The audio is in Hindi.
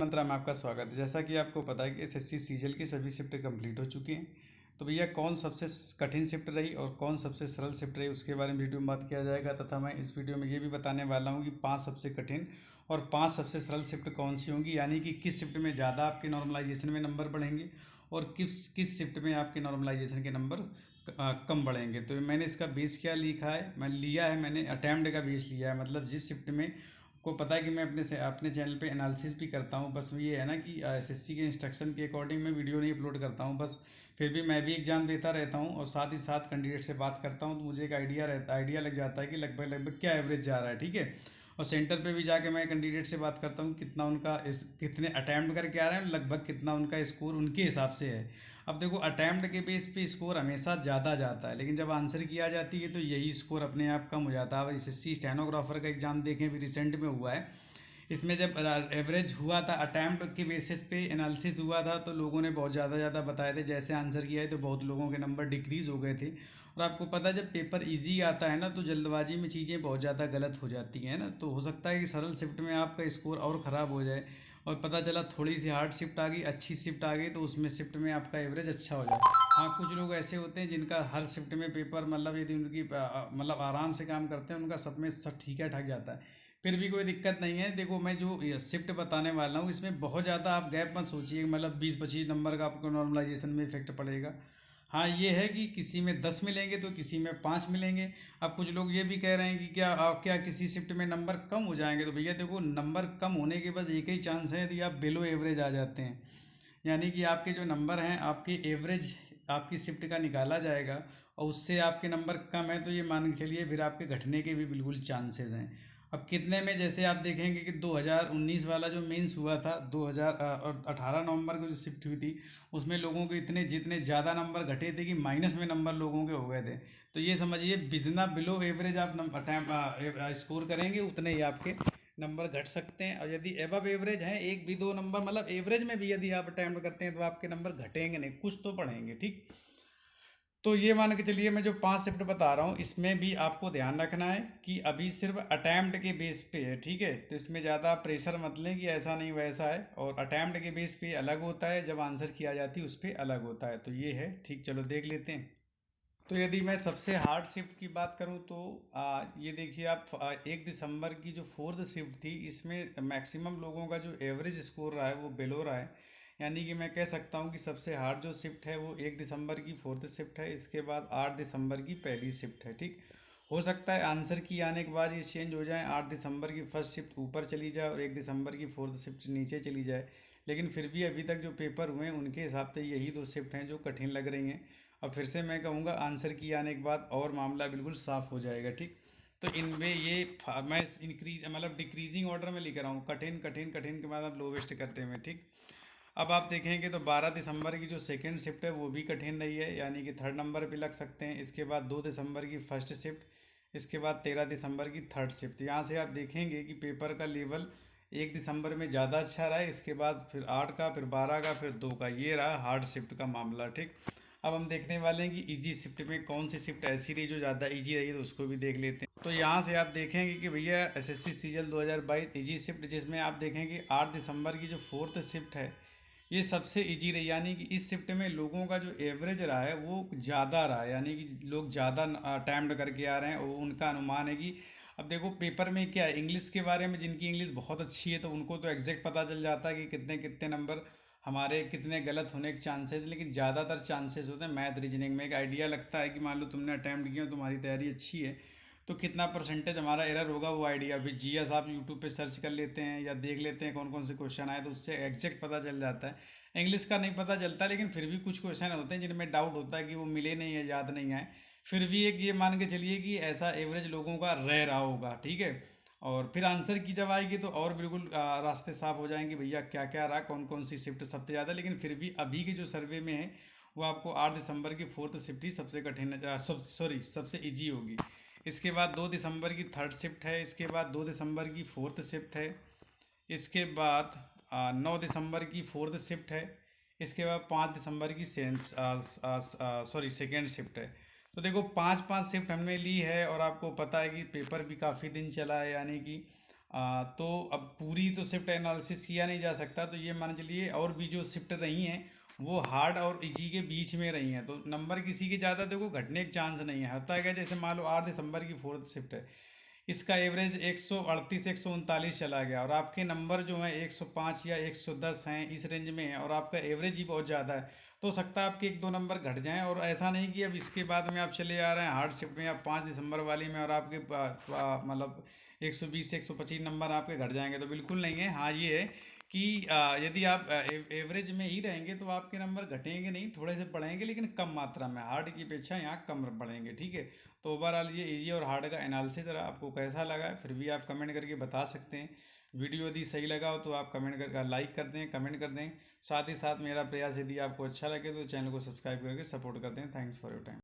मंत्रा में आपका स्वागत है। जैसा कि आपको पता है कि एसएससी सीजीएल की सभी शिफ्ट कंप्लीट हो चुकी हैं। तो भैया कौन सबसे कठिन शिफ्ट रही और कौन सबसे सरल शिफ्ट रही उसके बारे में वीडियो में बात किया जाएगा, तथा मैं इस वीडियो में ये भी बताने वाला हूँ कि 5 सबसे कठिन और 5 सबसे सरल शिफ्ट कौन सी होंगी, यानी कि किस शिफ्ट में ज़्यादा आपके नॉर्मलाइजेशन में नंबर बढ़ेंगे और किस किस शिफ्ट में आपके नॉर्मलाइजेशन के नंबर कम बढ़ेंगे। तो मैंने इसका बेस क्या लिखा है, मैंने अटैम्प्ट का बेस लिया है। मतलब जिस शिफ्ट में को पता है कि मैं अपने चैनल पे एनालिसिस भी करता हूँ, बस ये है ना कि एसएससी के इंस्ट्रक्शन के अकॉर्डिंग मैं वीडियो नहीं अपलोड करता हूँ बस। फिर भी मैं भी एग्जाम देता रहता हूँ और साथ ही साथ कैंडिडेट से बात करता हूँ, तो मुझे एक आइडिया लग जाता है कि लगभग लगभग क्या एवरेज जा रहा है, ठीक है। और सेंटर पे भी जाके मैं कैंडिडेट से बात करता हूँ कितना उनका कितने अटैम्प्ट करके आ रहे हैं, लगभग कितना उनका स्कोर उनके हिसाब से है। अब देखो अटैम्प्ट के बेस पे स्कोर हमेशा ज़्यादा जाता है, लेकिन जब आंसर की आ जाती है तो यही स्कोर अपने आप कम हो जाता है। अब एसएससी स्टेनोग्राफर का एग्जाम देखें, भी रिसेंट में हुआ है। इसमें जब एवरेज हुआ था, अटैम्प्ट के बेसिस पे एनालिसिस हुआ था, तो लोगों ने बहुत ज़्यादा बताए थे जैसे आंसर किया है, तो बहुत लोगों के नंबर डिक्रीज़ हो गए थे। और आपको पता है जब पेपर इजी आता है ना, तो जल्दबाजी में चीज़ें बहुत ज़्यादा गलत हो जाती हैं ना, तो हो सकता है कि सरल शिफ्ट में आपका स्कोर और ख़राब हो जाए और पता चला थोड़ी सी हार्ड शिफ्ट आ गई, अच्छी शिफ्ट आ गई, तो उसमें शिफ्ट में आपका एवरेज अच्छा हो जाए। हाँ, कुछ लोग ऐसे होते हैं जिनका हर शिफ्ट में पेपर मतलब यदि उनकी मतलब आराम से काम करते हैं, उनका सब में सब ठीक है ठाक जाता है, फिर भी कोई दिक्कत नहीं है। देखो मैं जो शिफ्ट बताने वाला हूँ इसमें बहुत ज़्यादा आप गैप मत सोचिए, मतलब 20-25 नंबर का आपको नॉर्मलाइजेशन में इफेक्ट पड़ेगा। हाँ ये है कि किसी में 10 मिलेंगे तो किसी में 5 मिलेंगे। अब कुछ लोग ये भी कह रहे हैं कि क्या किसी शिफ्ट में नंबर कम हो जाएंगे, तो भैया देखो नंबर कम होने के बस एक ही चांस है, यदि आप बिलो एवरेज आ जाते हैं, यानी कि आपके जो नंबर हैं आपके एवरेज आपकी शिफ्ट का निकाला जाएगा और उससे आपके नंबर कम है, तो ये मान के चलिए फिर आपके घटने के भी बिल्कुल चांसेस हैं। अब कितने में, जैसे आप देखेंगे कि 2019 वाला जो मेंस हुआ था, 2018 नवंबर को जो शिफ्ट हुई थी, उसमें लोगों के इतने जितने ज़्यादा नंबर घटे थे कि माइनस में नंबर लोगों के हो गए थे। तो ये समझिए जितना बिलो एवरेज आप स्कोर करेंगे उतने ही आपके नंबर घट सकते हैं। और यदि एबव एवरेज हैं एक भी दो नंबर, मतलब एवरेज में भी यदि आप अटैम्प्ट करते हैं तो आपके नंबर घटेंगे नहीं, कुछ तो पढ़ेंगे, ठीक। तो ये मान के चलिए मैं जो 5 शिफ्ट बता रहा हूँ इसमें भी आपको ध्यान रखना है कि अभी सिर्फ अटैम्प्ट के बेस पे है, ठीक है। तो इसमें ज़्यादा प्रेशर मत लें कि ऐसा नहीं वैसा है, और अटैम्प्ट के बेस पे अलग होता है, जब आंसर किया जाती है उस पर अलग होता है। तो ये है, ठीक। चलो देख लेते हैं। तो यदि मैं सबसे हार्ड शिफ्ट की बात करूं तो ये देखिए आप 1 दिसंबर की जो 4th शिफ्ट थी, इसमें मैक्सिमम लोगों का जो एवरेज स्कोर रहा है वो बिलो रहा है। यानी कि मैं कह सकता हूं कि सबसे हार्ड जो शिफ्ट है वो 1 दिसंबर की 4th शिफ्ट है, इसके बाद 8 दिसंबर की पहली शिफ्ट है, ठीक। हो सकता है आंसर की आने के बाद ये चेंज हो जाए, 8 दिसंबर की फर्स्ट शिफ्ट ऊपर चली जाए और 1 दिसंबर की 4th शिफ्ट नीचे चली जाए, लेकिन फिर भी अभी तक जो पेपर हुए हैं उनके हिसाब से यही दो शिफ्ट हैं जो कठिन लग रही हैं। अब फिर से मैं कहूँगा आंसर की आने के बाद और मामला बिल्कुल साफ हो जाएगा, ठीक। तो इनमें मैं इंक्रीज मतलब डिक्रीजिंग ऑर्डर में लिख रहा हूँ, कठिन कठिन कठिन के बाद अब लोवेस्ट करते हुए, ठीक। अब आप देखेंगे तो 12 दिसंबर की जो सेकेंड शिफ्ट है वो भी कठिन रही है, यानी कि थर्ड नंबर पे लग सकते हैं। इसके बाद 2 दिसंबर की फर्स्ट शिफ्ट, इसके बाद 13 दिसंबर की थर्ड शिफ्ट। यहाँ से आप देखेंगे कि पेपर का लेवल 1 दिसंबर में ज़्यादा अच्छा रहा है, इसके बाद फिर 8 का, फिर 12 का, फिर 2 का, ये रहा हार्ड शिफ्ट का मामला, ठीक। अब हम देखने वाले हैं कि इजी शिफ्ट में कौन सी शिफ्ट ऐसी रही जो ज़्यादा इजी रही है, तो उसको भी देख लेते हैं। तो यहाँ से आप देखेंगे कि भैया एसएससी सीजीएल 2022 इजी शिफ्ट, जिसमें आप देखेंगे 8 दिसंबर की जो 4th शिफ्ट है ये सबसे इजी रही, यानी कि इस शिफ्ट में लोगों का जो एवरेज रहा है वो ज़्यादा रहा है, यानी कि लोग ज़्यादा अटैम्प्ट करके आ रहे हैं, और उनका अनुमान है कि अब देखो पेपर में क्या है, इंग्लिश के बारे में जिनकी इंग्लिश बहुत अच्छी है तो उनको तो एग्जैक्ट पता चल जाता है कि कितने कितने नंबर हमारे कितने गलत होने के चांसेस, लेकिन ज़्यादातर चांसेस होते हैं मैथ रीजनिंग में। एक आइडिया लगता है कि मान लो तुमने अटैम्प्ट किया, तुम्हारी तैयारी अच्छी है, तो कितना परसेंटेज हमारा एरर होगा वो आइडिया भी जीएस आप यूट्यूब पे सर्च कर लेते हैं या देख लेते हैं कौन कौन से क्वेश्चन आए, तो उससे एग्जैक्ट पता चल जाता है। इंग्लिश का नहीं पता चलता, लेकिन फिर भी कुछ क्वेश्चन होते हैं जिनमें डाउट होता है कि वो मिले नहीं है, याद नहीं आए, फिर भी एक ये मान के चलिए कि ऐसा एवरेज लोगों का रह रहा होगा, ठीक है। और फिर आंसर की जब आएगी तो और बिल्कुल रास्ते साफ हो जाएंगे भैया क्या क्या रहा, कौन कौन सी शिफ्ट सबसे ज़्यादा। लेकिन फिर भी अभी के जो सर्वे में है वो आपको 8 दिसंबर की 4th शिफ्ट ही सबसे कठिन सबसे इजी होगी। इसके बाद 2 दिसंबर की थर्ड शिफ्ट है, इसके बाद 2 दिसंबर की 4th शिफ्ट है, इसके बाद 9 दिसंबर की 4th शिफ्ट है, इसके बाद 5 दिसंबर की सेकेंड शिफ्ट है। तो देखो 5 5 शिफ्ट हमने ली है, और आपको पता है कि पेपर भी काफ़ी दिन चला है, यानी कि तो अब पूरी तो शिफ्ट एनालिसिस किया नहीं जा सकता, तो ये मान चलिए और भी जो शिफ्ट रही हैं वो हार्ड और इजी के बीच में रही हैं, तो नंबर किसी के ज़्यादा देखो घटने के चांस नहीं है। होता है क्या, जैसे मान लो 8 दिसंबर की 4th शिफ्ट है, इसका एवरेज 138 139 चला गया और आपके नंबर जो हैं 105 या 110 हैं, इस रेंज में है और आपका एवरेज ही बहुत ज़्यादा है, तो हो सकता है आपके 1-2 नंबर घट जाएं। और ऐसा नहीं कि अब इसके बाद में आप चले आ रहे हैं हार्ड शिफ्ट में या 5 दिसंबर वाली में और आपके मतलब 120 से 125 नंबर आपके घट जाएंगे, तो बिल्कुल नहीं है। हाँ ये है कि यदि आप एवरेज में ही रहेंगे तो आपके नंबर घटेंगे नहीं, थोड़े से बढ़ेंगे लेकिन कम मात्रा में, हार्ड की अपेक्षा यहाँ कम बढ़ेंगे, ठीक है। तो ओवरऑल ये इजी और हार्ड का एनालिसिस रहा, आपको कैसा लगा है फिर भी आप कमेंट करके बता सकते हैं। वीडियो यदि सही लगा हो तो आप कमेंट कर लाइक कर दें, कमेंट कर दें। साथ ही साथ मेरा प्रयास यदि आपको अच्छा लगे तो चैनल को सब्सक्राइब करके सपोर्ट कर दें। Thanks for your time.